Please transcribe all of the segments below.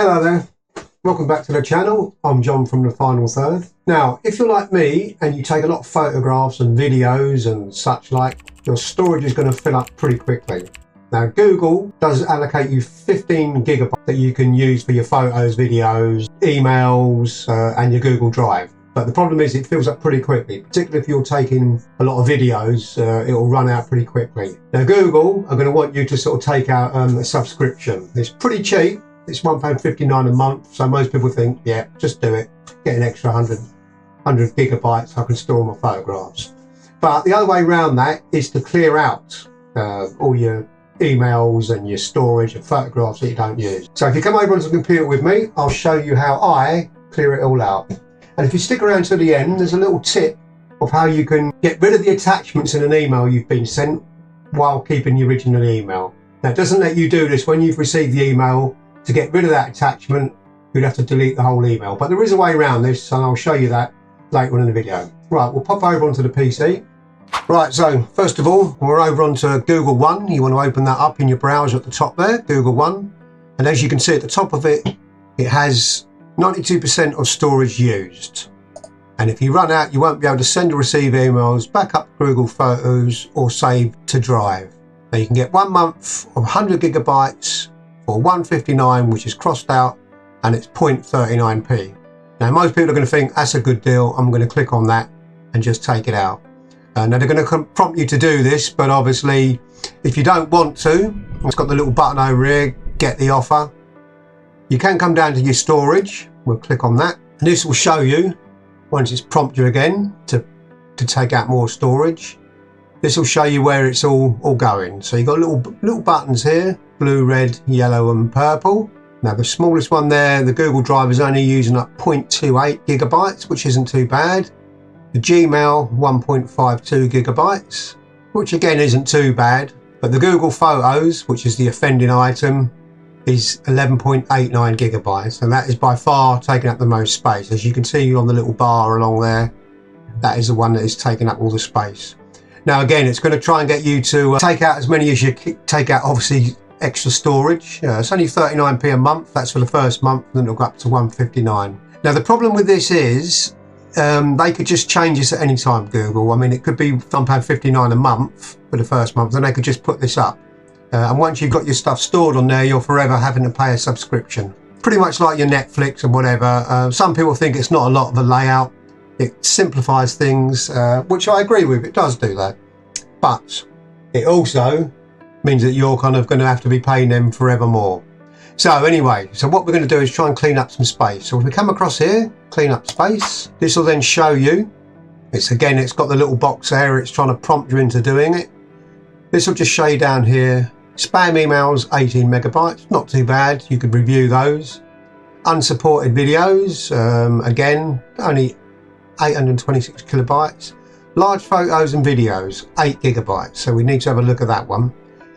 Hello there, welcome back to the channel. I'm John from The Final Third. Now, if you're like me and you take a lot of photographs and videos and such like, your storage is going to fill up pretty quickly. Now, Google does allocate you 15 gigabytes that you can use for your photos, videos, emails, and your Google Drive. But the problem is it fills up pretty quickly, particularly if you're taking a lot of videos, it will run out pretty quickly. Now, Google are going to want you to sort of take out a subscription. It's pretty cheap. It's £1.59 a month, so most people think, yeah, just do it. Get an extra 100 gigabytes, I can store my photographs. But the other way around that is to clear out all your emails and your storage and photographs that you don't use. So if you come over onto the computer with me, I'll show you how I clear it all out. And if you stick around to the end, there's a little tip of how you can get rid of the attachments in an email you've been sent while keeping the original email. Now, it doesn't let you do this when you've received the email. To get rid of that attachment, you'd have to delete the whole email. But there is a way around this, and I'll show you that later on in the video. Right, we'll pop over onto the PC. Right, so first of all, we're over onto Google One. You want to open that up in your browser at the top there, Google One. And as you can see at the top of it, it has 92% of storage used. And if you run out, you won't be able to send or receive emails, back up Google Photos, or save to Drive. Now you can get 1 month of 100 gigabytes for $1.59, which is crossed out, and it's 0.39p. Now most people are going to think that's a good deal. I'm going to click on that and just take it out. Now they're going to prompt you to do this, but obviously if you don't want to, it's got the little button over here, get the offer. You can come down to your storage. We'll click on that, and this will show you, once it's prompt you again to take out more storage, this will show you where it's all going. So you've got little buttons here, blue, red, yellow and purple. Now the smallest one there, the Google Drive, is only using up 0.28 gigabytes, which isn't too bad. The Gmail, 1.52 gigabytes, which again isn't too bad. But the Google Photos, which is the offending item, is 11.89 gigabytes, and that is by far taking up the most space. As you can see on the little bar along there, that is the one that is taking up all the space. Now again, it's going to try and get you to take out as many as you take out, obviously extra storage. It's only 39p a month, that's for the first month, and then it'll go up to 159. Now the problem with this is they could just change this at any time, Google. I mean, it could be £1.59 a month for the first month, and they could just put this up. And once you've got your stuff stored on there, you're forever having to pay a subscription. Pretty much like your Netflix and whatever. Some people think it's not a lot of a layout. It simplifies things, which I agree with, it does do that. But it also means that you're kind of going to have to be paying them forevermore. So anyway, so what we're going to do is try and clean up some space. So if we come across here, clean up space, this will then show you, it's got the little box there, it's trying to prompt you into doing it. This will just show you down here, spam emails, 18 megabytes, not too bad, you could review those. Unsupported videos, again, only 826 kilobytes. Large photos and videos, 8 gigabytes, so we need to have a look at that one.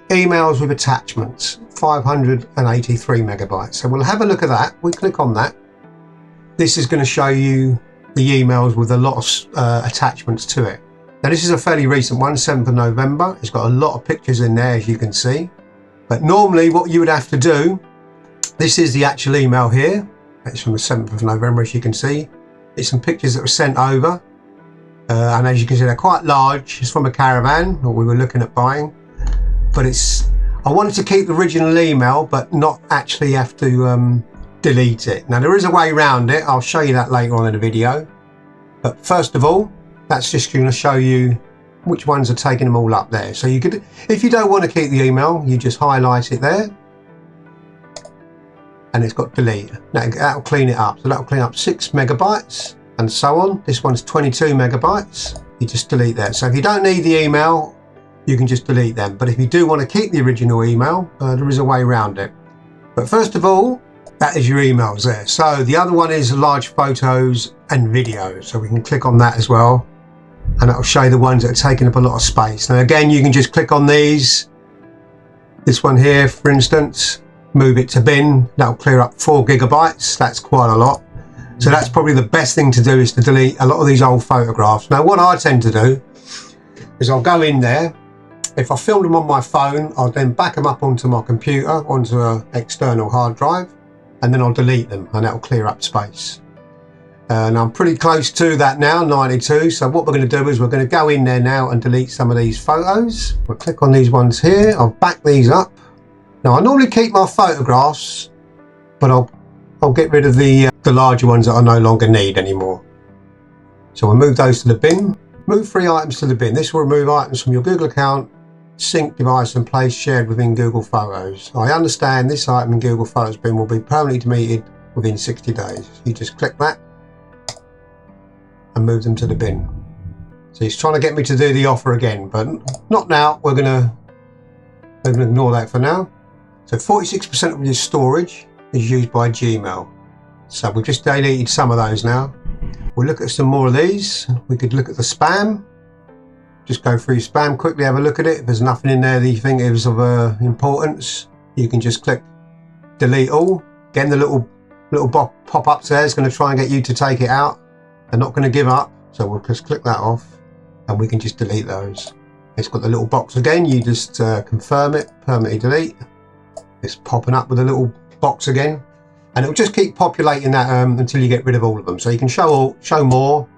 Emails with attachments, 583 megabytes, so we'll have a look at that. We click on that. This is going to show you the emails with a lot of attachments to it. Now this is a fairly recent one, 7th of November. It's got a lot of pictures in there, as you can see. But normally what you would have to do, this is the actual email here. It's from the 7th of November, as you can see. It's some pictures that were sent over. And as you can see, they're quite large. It's from a caravan that we were looking at buying. But I wanted to keep the original email, but not actually have to delete it. Now there is a way around it. I'll show you that later on in the video. But first of all, that's just going to show you which ones are taking them all up there. So you could, if you don't want to keep the email, you just highlight it there. And it's got delete. Now that'll clean it up. So that'll clean up 6 megabytes and so on. This one's 22 megabytes. You just delete that. So if you don't need the email, you can just delete them. But if you do want to keep the original email, there is a way around it. But first of all, that is your emails there. So the other one is large photos and videos. So we can click on that as well. And that'll show you the ones that are taking up a lot of space. Now again, you can just click on these. This one here, for instance, move it to bin. That'll clear up 4 gigabytes. That's quite a lot. So that's probably the best thing to do, is to delete a lot of these old photographs. Now what I tend to do is I'll go in there. If I film them on my phone, I'll then back them up onto my computer, onto an external hard drive. and then I'll delete them, and that'll clear up space. And I'm pretty close to that now, 92. So what we're going to do is we're going to go in there now and delete some of these photos. We'll click on these ones here. I'll back these up. Now I normally keep my photographs, but I'll get rid of the larger ones that I no longer need anymore. So we'll move those to the bin. Move 3 items to the bin. This will remove items from your Google account, sync device and place shared within Google Photos. I understand this item in Google Photos bin will be permanently deleted within 60 days. You just click that and move them to the bin. So he's trying to get me to do the offer again, but not now. We're gonna ignore that for now. So 46% of your storage is used by Gmail. So we've just deleted some of those now. We'll look at some more of these. We could look at the spam. Just go through spam quickly, have a look at it. If there's nothing in there that you think is of importance, you can just click delete all. Again, the little pop-ups there is going to try and get you to take it out. They're not going to give up, so we'll just click that off and we can just delete those. It's got the little box again. You just confirm it, permanently delete. It's popping up with a little box again, and it'll just keep populating that until you get rid of all of them. So you can show more.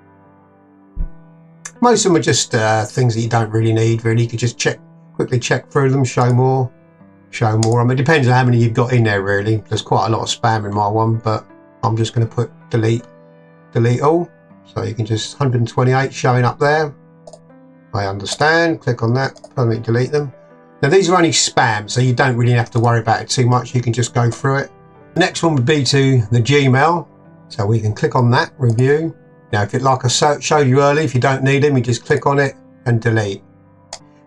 Most of them are just things that you don't really need. Really, you could just quickly check through them, show more. I mean, it depends on how many you've got in there. Really, there's quite a lot of spam in my one, but I'm just going to put delete all. So you can just 128 showing up there. I understand. Click on that. Permanently delete them. Now these are only spam, so you don't really have to worry about it too much. You can just go through it. The next one would be to the Gmail. So we can click on that, review. Now if it, like I showed you earlier, if you don't need them, you just click on it and delete.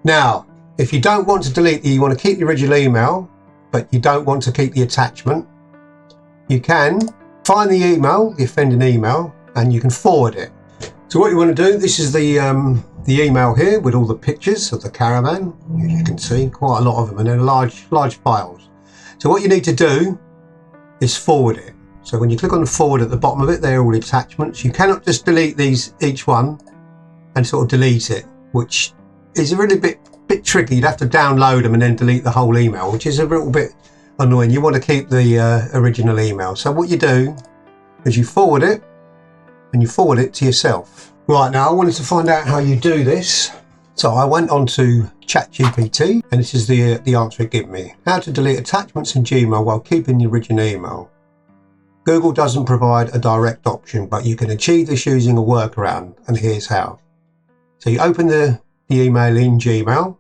Now, if you don't want to delete, you want to keep the original email, but you don't want to keep the attachment, you can find the email, the offending email, and you can forward it. So what you want to do, this is the email here with all the pictures of the caravan. As you can see, quite a lot of them, and they're large files. So what you need to do is forward it. So when you click on the forward at the bottom of it, they're all attachments. You cannot just delete each one and sort of delete it, which is a really bit tricky. You'd have to download them and then delete the whole email, which is a little bit annoying. You want to keep the original email. So what you do is you forward it, and you forward it to yourself. Right, now I wanted to find out how you do this. So I went on to ChatGPT, and this is the answer it gave me. How to delete attachments in Gmail while keeping the original email. Google doesn't provide a direct option, but you can achieve this using a workaround, and here's how. So you open the email in Gmail,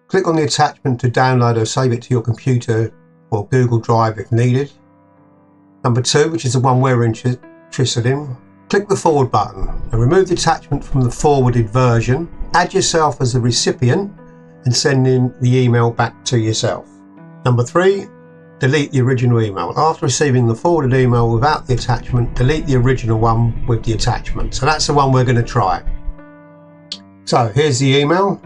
click on the attachment to download or save it to your computer or Google Drive if needed. Number 2, which is the one we're interested in, click the forward button and remove the attachment from the forwarded version. Add yourself as the recipient and send in the email back to yourself. Number 3, delete the original email. After receiving the forwarded email without the attachment, delete the original one with the attachment. So that's the one we're going to try. So here's the email.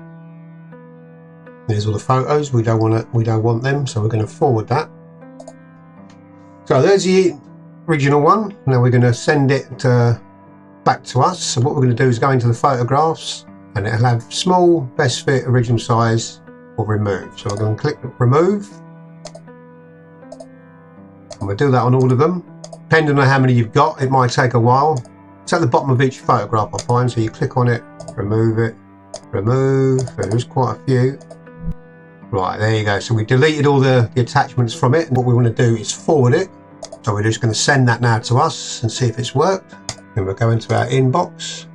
There's all the photos. We don't want them, so we're going to forward that. So there's the original one. Now we're going to send it back to us. So what we're going to do is go into the photographs, and it'll have small, best fit, original size, or remove. So we're going to click remove, and we'll do that on all of them. Depending on how many you've got, it might take a while. It's at the bottom of each photograph, I find. So you click on it, remove it, remove. There's quite a few. Right, there you go. So we deleted all the attachments from it. What we want to do is forward it. So we're just going to send that now to us and see if it's worked. Then we'll go into our inbox,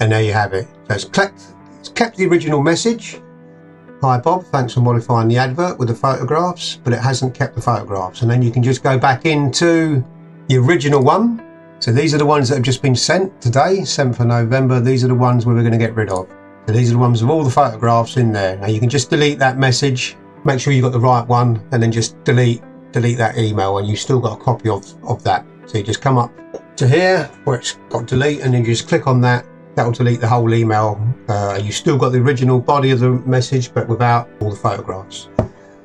and there you have it. So it's kept the original message. Hi Bob, thanks for modifying the advert with the photographs, but it hasn't kept the photographs. And then you can just go back into the original one. So these are the ones that have just been sent today, 7th of November. These are the ones we're going to get rid of. So these are the ones with all the photographs in there. Now you can just delete that message, make sure you've got the right one, and then just delete that email, and you've still got a copy of that. So you just come up to here where it's got delete, and then you just click on that. That will delete the whole email. You've still got the original body of the message, but without all the photographs.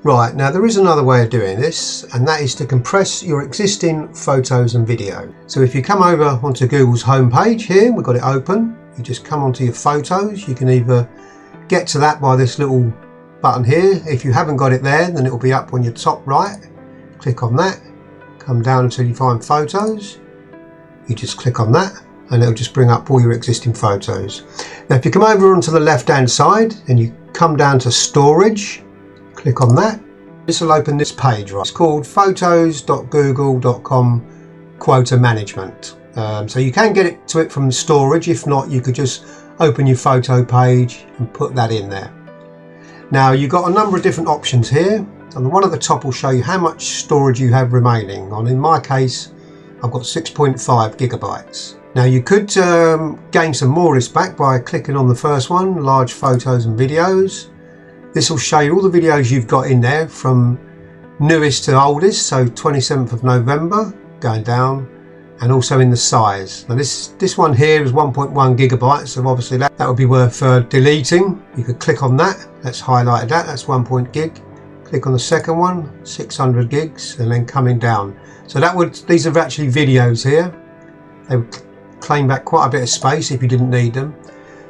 Right, now there is another way of doing this, and that is to compress your existing photos and video. So if you come over onto Google's homepage here, we've got it open. You just come onto your photos. You can either get to that by this little button here. If you haven't got it there, then it will be up on your top right. Click on that, come down until you find photos. You just click on that and it'll just bring up all your existing photos. Now if you come over onto the left hand side and you come down to storage, click on that, this will open this page, right? It's called photos.google.com quota management. So you can get it to it from storage. If not, you could just open your photo page and put that in there. Now you've got a number of different options here, and the one at the top will show you how much storage you have remaining. In my case, I've got 6.5 gigabytes. Now you could gain some more of this back by clicking on the first one, large photos and videos. This will show you all the videos you've got in there from newest to oldest, so 27th of November going down, and also in the size. Now this one here is 1.1 gigabytes, so obviously that would be worth deleting. You could click on that, that's highlighted that's 1 gig. Click on the second one, 600 gigs, and then coming down. So these are actually videos here. They would claim back quite a bit of space if you didn't need them.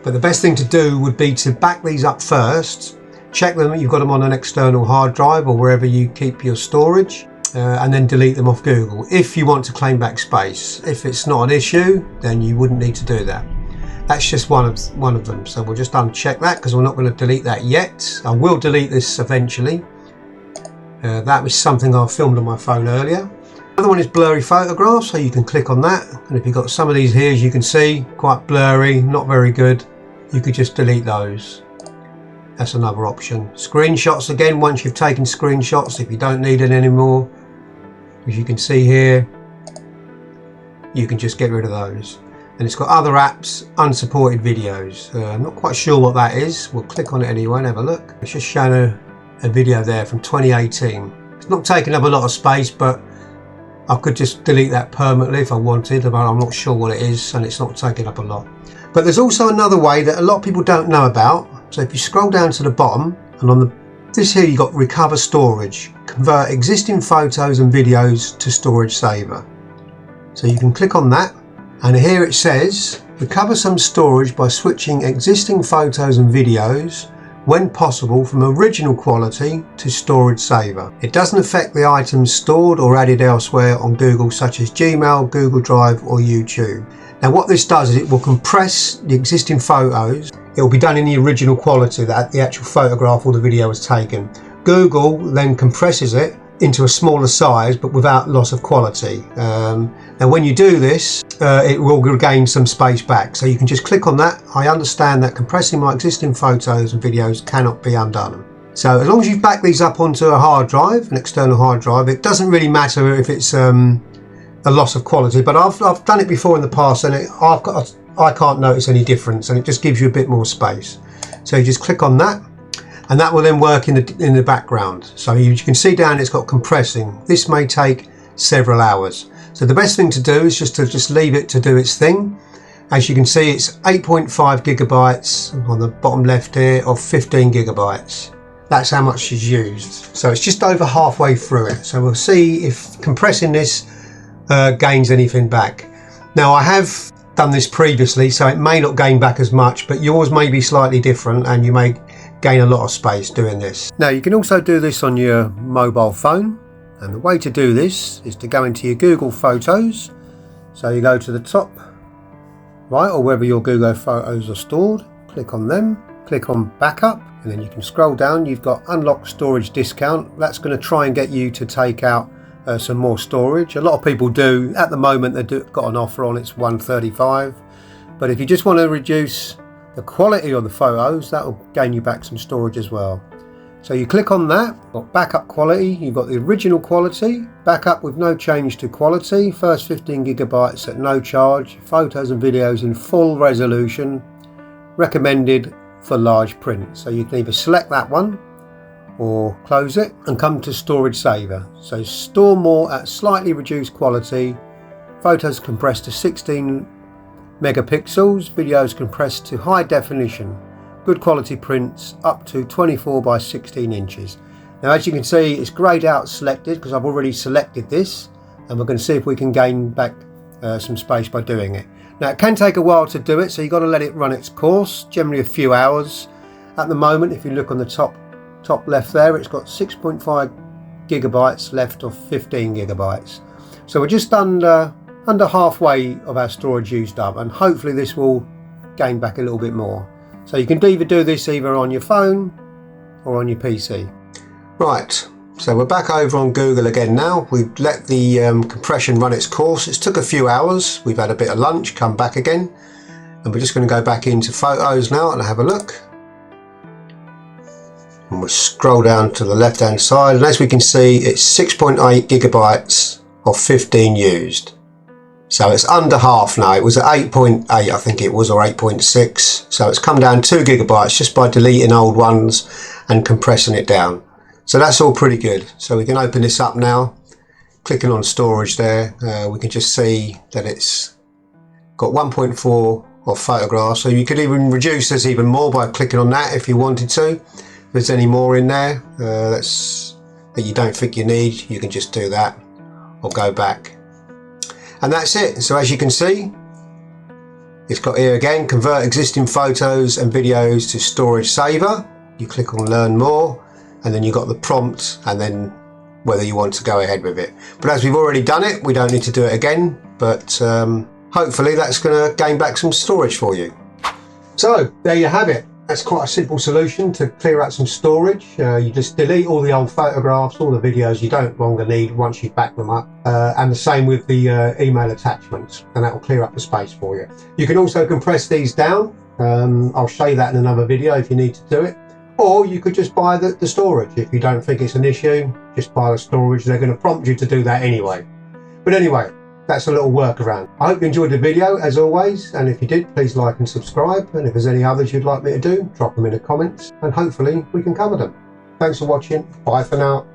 But the best thing to do would be to back these up first, check them that you've got them on an external hard drive or wherever you keep your storage, and then delete them off Google if you want to claim back space. If it's not an issue, then you wouldn't need to do that. That's just one of them. So we'll just uncheck that because we're not going to delete that yet. I will delete this eventually. That was something I filmed on my phone earlier. Another one is blurry photographs, so you can click on that, and if you've got some of these here, as you can see, quite blurry, not very good, you could just delete those. That's another option. Screenshots, again, once you've taken screenshots, if you don't need it anymore, as you can see here, you can just get rid of those. And it's got other apps, unsupported videos. I'm not quite sure what that is. We'll click on it anyway and have a look. It's just showing a video there from 2018. It's not taking up a lot of space, but I could just delete that permanently if I wanted, but I'm not sure what it is, and it's not taking up a lot. But there's also another way that a lot of people don't know about. So if you scroll down to the bottom, and on this here you've got recover storage. Convert existing photos and videos to storage saver. So you can click on that, and here it says recover some storage by switching existing photos and videos when possible from original quality to storage saver. It doesn't affect the items stored or added elsewhere on Google, such as Gmail, Google Drive or YouTube. Now what this does is it will compress the existing photos. It will be done in the original quality that the actual photograph or the video was taken. Google then compresses it into a smaller size but without loss of quality. Now when you do this, it will regain some space back, so you can just click on that. I understand that compressing my existing photos and videos cannot be undone. So as long as you've backed these up onto a hard drive, an external hard drive, it doesn't really matter if it's a loss of quality, but I've done it before in the past, and I can't notice any difference, and it just gives you a bit more space. So you just click on that, and that will then work in the background. So you can see down it's got compressing. This may take several hours. So the best thing to do is just leave it to do its thing. As you can see, it's 8.5 gigabytes on the bottom left here of 15 gigabytes. That's how much is used. So it's just over halfway through it. So we'll see if compressing this gains anything back. Now I have done this previously, so it may not gain back as much, but yours may be slightly different and you may gain a lot of space doing this. Now you can also do this on your mobile phone, and the way to do this is to go into your Google Photos. So you go to the top right, or wherever your Google Photos are stored, click on them, click on backup, and then you can scroll down. You've got unlock storage discount. That's going to try and get you to take out some more storage. A lot of people do. At the moment they've got an offer on, it's $135, but if you just want to reduce the quality of the photos, that will gain you back some storage as well. So you click on that, got backup quality, you've got the original quality, backup with no change to quality, first 15 gigabytes at no charge, photos and videos in full resolution, recommended for large print. So you can either select that one or close it and come to storage saver. So store more at slightly reduced quality, photos compressed to 16 megapixels, videos compressed to high definition, good quality prints up to 24 by 16 inches. Now as you can see, it's grayed out selected because I've already selected this, and we're going to see if we can gain back some space by doing it. Now it can take a while to do it, so you've got to let it run its course, generally a few hours. At the moment, if you look on the top left there, it's got 6.5 gigabytes left of 15 gigabytes. So we're just under halfway of our storage used up, and hopefully this will gain back a little bit more. So you can either do this either on your phone or on your PC. Right, so we're back over on Google again now. We've let the compression run its course. It's took a few hours. We've had a bit of lunch, come back again, and we're just going to go back into photos now and have a look. And we'll scroll down to the left hand side, and as we can see, it's 6.8 gigabytes of 15 used. So it's under half now. It was at 8.8, I think it was, or 8.6. So it's come down 2 gigabytes just by deleting old ones and compressing it down. So that's all pretty good. So we can open this up now. Clicking on storage there, we can just see that it's got 1.4 of photographs. So you could even reduce this even more by clicking on that if you wanted to. If there's any more in there that you don't think you need, you can just do that or go back. And that's it. So as you can see, it's got here again, convert existing photos and videos to storage saver. You click on learn more, and then you got the prompt and then whether you want to go ahead with it. But as we've already done it, we don't need to do it again, but hopefully that's going to gain back some storage for you. So there you have it. That's quite a simple solution to clear out some storage. You just delete all the old photographs, all the videos you don't longer need once you've backed them up. And the same with the email attachments, and that will clear up the space for you. You can also compress these down. I'll show you that in another video if you need to do it. Or you could just buy the storage. If you don't think it's an issue, just buy the storage. They're going to prompt you to do that anyway. But anyway, that's a little workaround. I hope you enjoyed the video as always, and if you did, please like and subscribe, and if there's any others you'd like me to do, drop them in the comments and hopefully we can cover them. Thanks for watching. Bye for now.